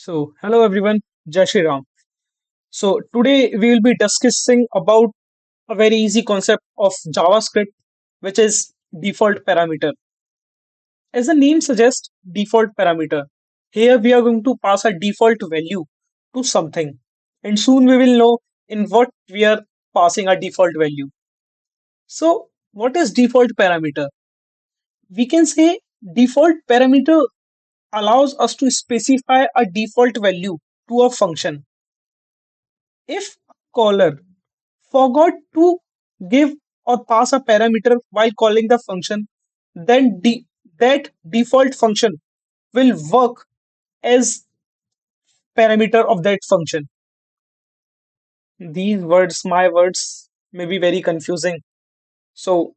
Hello everyone, Jai Shri Ram. Today we will be discussing about a very easy concept of JavaScript, which is default parameter. As the name suggests, default parameter. Here we are going to pass a default value to something, and soon we will know in what we are passing a default value. So, what is default parameter? We can say default parameter allows us to specify a default value to a function. If caller forgot to give or pass a parameter while calling the function, then that default function will work as parameter of that function. These words, my words, may be very confusing. So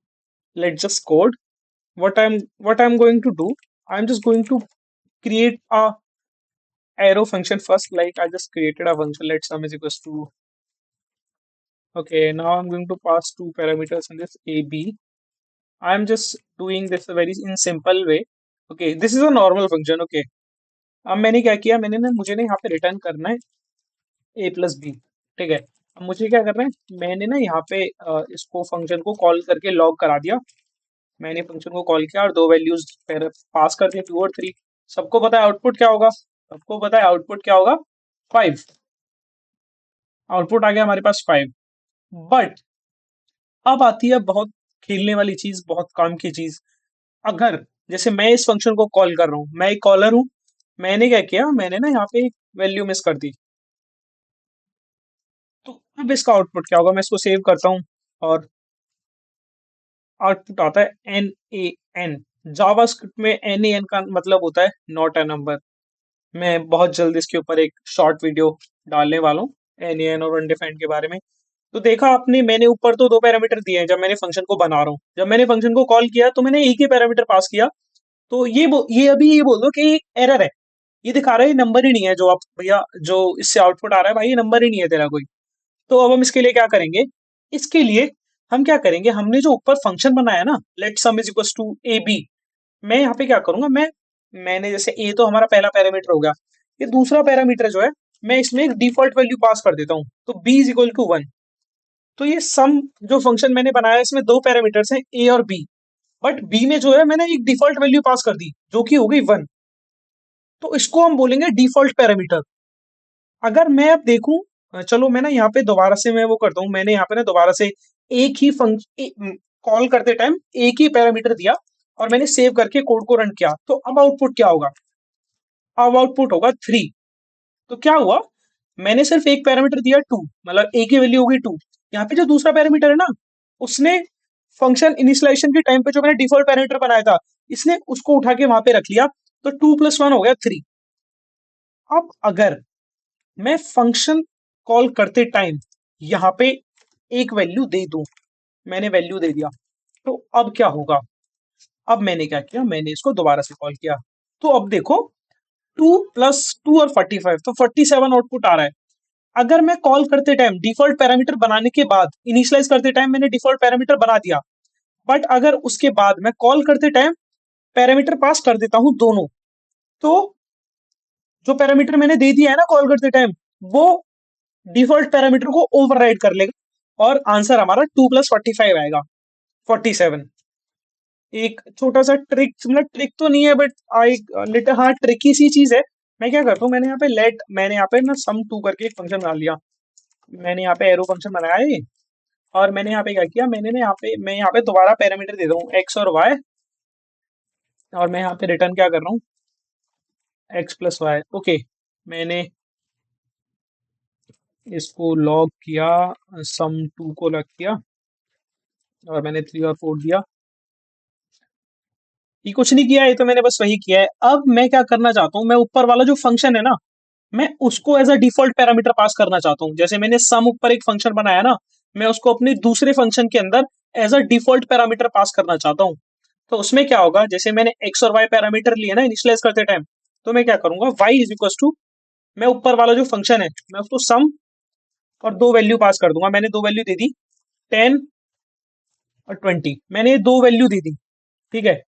let's just code. What I'm going to do, I'm just going to create a arrow function first. Like I just created a function. Let sum is equals to. Okay, now I'm going to pass two parameters in this a b. I'm just doing this a very in simple way. Okay, this is a normal function. Okay, अब मैंने क्या किया, मैंने ना मुझे ना यहाँ पे रिटर्न करना है a प्लस बी. ठीक है, अब मुझे क्या करना है, मैंने ना यहाँ पे इसको फंक्शन को कॉल करके लॉग करा दिया. मैंने फंक्शन को कॉल किया और दो वैल्यूज पास कर दिए 2 और 3. सबको पता है आउटपुट क्या होगा, सबको पता है आउटपुट क्या होगा, 5. आउटपुट आ गया हमारे पास 5. बट अब आती है बहुत खेलने वाली चीज, बहुत काम की चीज. अगर जैसे मैं इस फंक्शन को कॉल कर रहा हूँ, मैं एक कॉलर हूँ, मैंने क्या किया, मैंने ना यहाँ पे एक वैल्यू मिस कर दी. तो अब इसका आउटपुट क्या होगा, मैं इसको सेव करता हूँ और आउटपुट आता है NaN. जावास्क्रिप्ट में NaN का मतलब होता है नॉट अ नंबर. मैं बहुत जल्द इसके ऊपर एक शॉर्ट वीडियो डालने वाला हूँ NaN और अनडिफाइंड के बारे में. तो देखा आपने, मैंने ऊपर तो दो पैरामीटर दिए हैं जब मैंने फंक्शन को बना रहा हूँ. जब मैंने फंक्शन को कॉल किया तो मैंने एक ही पैरामीटर पास किया. तो ये अभी ये बोल दो कि एरर है. ये दिखा रहा है ये नंबर ही नहीं है, जो आप भैया जो इससे आउटपुट आ रहा है भाई, ये नंबर ही नहीं है तेरा कोई. तो अब हम इसके लिए क्या करेंगे, इसके लिए हम क्या करेंगे, हमने जो ऊपर फंक्शन बनाया ना, let sum is equals to A B. मैं यहाँ पे क्या करूंगा, मैंने जैसे ए तो हमारा पहला पैरामीटर हो गया, ये दूसरा पैरामीटर जो है, मैं इसमें एक डिफॉल्ट वैल्यू पास कर देता हूँ. तो बी इज इक्वल टू 1. तो ये सम जो फंक्शन मैंने बनाया है, इसमें दो पैरामीटर्स हैं ए और बी. बट बी में जो है मैंने एक डिफॉल्ट वैल्यू पास कर दी जो कि हो गई 1. तो इसको हम बोलेंगे डिफॉल्ट पैरामीटर. अगर मैं अब देखूं, चलो मैं ना यहाँ पे दोबारा से मैं वो करता हूँ, मैंने यहाँ पे ना दोबारा से एक ही फंक्शन कॉल करते टाइम एक ही पैरामीटर दिया और मैंने सेव करके कोड को रन किया. तो अब आउटपुट क्या होगा, अब आउटपुट होगा 3. तो क्या हुआ, मैंने सिर्फ एक पैरामीटर दिया 2, मतलब ए की वैल्यू होगी 2. यहाँ पे जो दूसरा पैरामीटर है ना, उसने फंक्शन इनिशियलाइजेशन के टाइम पे जो मैंने डिफॉल्ट पैरामीटर बनाया था, इसने उसको उठा के वहां पे रख लिया. तो 2 + 1 हो गया 3. अब अगर मैं फंक्शन कॉल करते टाइम यहाँ पे एक वैल्यू दे दूं, मैंने वैल्यू दे दिया, तो अब क्या होगा, अब मैंने क्या किया, मैंने इसको दोबारा से कॉल किया. तो अब देखो 2 + 2 और 45, तो 47 आउटपुट आ रहा है. अगर मैं कॉल करते टाइम डिफॉल्ट पैरामीटर बनाने के बाद, इनिशियलाइज करते टाइम मैंने डिफॉल्ट पैरामीटर बना दिया, बट अगर उसके बाद मैं कॉल करते टाइम पैरामीटर पास कर देता हूं दोनों, तो जो पैरामीटर मैंने दे दिया है ना कॉल करते टाइम, वो डिफॉल्ट पैरामीटर को ओवरराइड कर लेगा और आंसर हमारा 2 + 45 आएगा, 47. एक छोटा सा ट्रिक, मतलब ट्रिक तो नहीं है बट एक लिटिल हाँ ट्रिकी सी चीज है. मैं क्या करता हूँ, मैंने यहाँ पे ना सम टू करके एक फंक्शन बना लिया. मैंने यहाँ पे एरो फंक्शन बनाया है और मैंने यहाँ पे क्या किया, मैंने ना मैं यहाँ पे दोबारा पैरामीटर दे दूँ एक्स और वाई. और मैं यहाँ पे रिटर्न क्या कर रहा हूँ, x + y. ओके, मैंने इसको लॉग किया, सम टू को लॉग किया और मैंने 3 और 4 दिया. ये कुछ नहीं किया, ये तो मैंने बस वही किया है. अब मैं क्या करना चाहता हूँ, मैं ऊपर वाला जो फंक्शन है ना, मैं उसको as a default parameter pass करना चाहता हूँ. जैसे मैंने सम ऊपर एक फंक्शन बनाया ना, मैं उसको अपने दूसरे फंक्शन के अंदर as a default parameter pass करना चाहता हूँ. तो उसमें क्या होगा, जैसे मैंने एक्स और वाई पैरामीटर लिए ना इनिशियलाइज करते टाइम, तो मैं क्या करूंगा, वाई इज इक्वल टू, मैं ऊपर वाला जो फंक्शन है मैं उसको सम और दो वैल्यू पास कर दूंगा. मैंने दो वैल्यू दे दी 10 और 20, मैंने दो वैल्यू दे दी. ठीक है,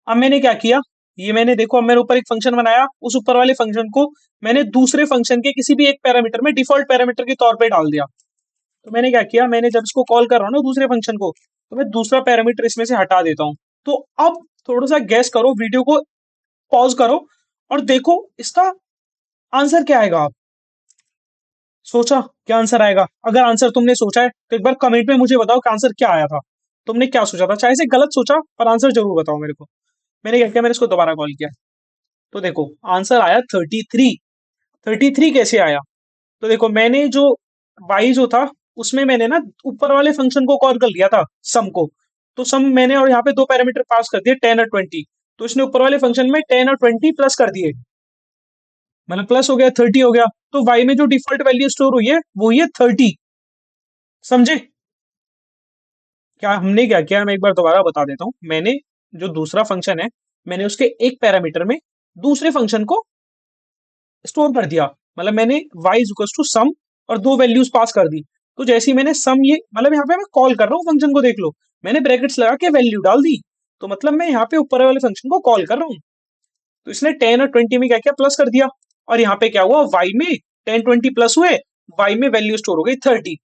अब मैंने क्या किया, ये मैंने देखो, अब मैंने ऊपर एक फंक्शन बनाया, उस ऊपर वाले फंक्शन को मैंने दूसरे फंक्शन के किसी भी एक पैरामीटर में डिफॉल्ट पैरामीटर के तौर पे डाल दिया। तो मैंने क्या किया, मैंने जब इसको कॉल कर रहा हूँ ना दूसरे फंक्शन को, तो मैं दूसरा पैरामीटर इसमें से हटा देता हूँ। तो अब थोड़ा सा गैस करो, वीडियो को पॉज करो और देखो इसका आंसर क्या आएगा। आप सोचा क्या आंसर आएगा? अगर आंसर तुमने सोचा है तो एक बार कमेंट में मुझे बताओ कि आंसर क्या आया था। तुमने क्या सोचा था? चाहे से गलत सोचा, पर आंसर जरूर बताओ मेरे को। मैंने क्या किया, मैंने इसको दोबारा कॉल किया, तो देखो आंसर आया 33। 33 कैसे आया? तो देखो मैंने जो वाई जो था उसमें मैंने ना ऊपर वाले फंक्शन को कॉल कर लिया था, सम को। तो सम मैंने, और यहाँ पे दो पैरामीटर पास कर दिए 10 और 20। तो इसने ऊपर वाले फंक्शन में 10 और 20 प्लस कर दिए, मतलब प्लस हो गया, 30 हो गया। तो वाई में जो डिफॉल्ट वैल्यू स्टोर हुई है वो हुई है 30। समझे क्या हमने क्या किया? मैं एक बार दोबारा बता देता हूँ। मैंने जो दूसरा फंक्शन है, मैंने उसके एक पैरामीटर में दूसरे फंक्शन को स्टोर कर दिया। मतलब मैंने y इज टू सम और दो वैल्यूज पास कर दी। तो जैसे ही मैंने सम, ये मतलब यहाँ पे मैं कॉल कर रहा हूँ फंक्शन को, देख लो मैंने ब्रैकेट्स लगा के वैल्यू डाल दी। तो मतलब मैं यहाँ पे ऊपर वाले फंक्शन को कॉल कर रहा हूँ। तो इसने 10 और 20 में क्या किया, प्लस कर दिया। और यहाँ पे क्या हुआ, y में 10 20 प्लस हुए, y में वैल्यू स्टोर हो गई 30।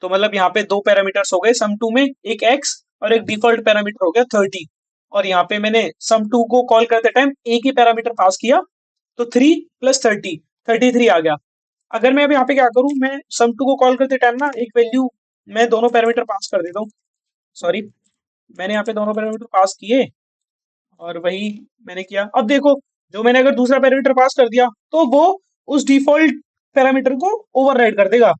तो मतलब यहाँ पे दो पैरामीटर्स हो गए सम टू में, एक x और एक डिफॉल्ट पैरामीटर हो गया 30। और यहाँ पे मैंने सम टू को कॉल करते टाइम एक ही पैरामीटर पास किया, तो 3 प्लस 30, 33 आ गया। अगर मैं अब यहाँ पे क्या करूँ, मैं सम टू को कॉल करते टाइम ना एक वैल्यू, मैं दोनों पैरामीटर पास कर देता हूँ। सॉरी, मैंने यहाँ पे दोनों पैरामीटर पास किए और वही मैंने किया। अब देखो, जो मैंने अगर दूसरा पैरामीटर पास कर दिया तो वो उस डिफॉल्ट पैरामीटर को ओवरराइड कर देगा।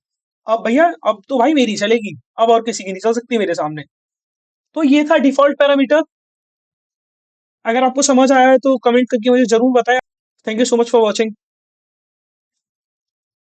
अब भैया, अब तो भाई मेरी चलेगी, अब और किसी की नहीं चल सकती मेरे सामने। तो ये था डिफॉल्ट पैरामीटर। अगर आपको समझ आया है तो कमेंट करके मुझे जरूर बताएं। Thank you so much for watching.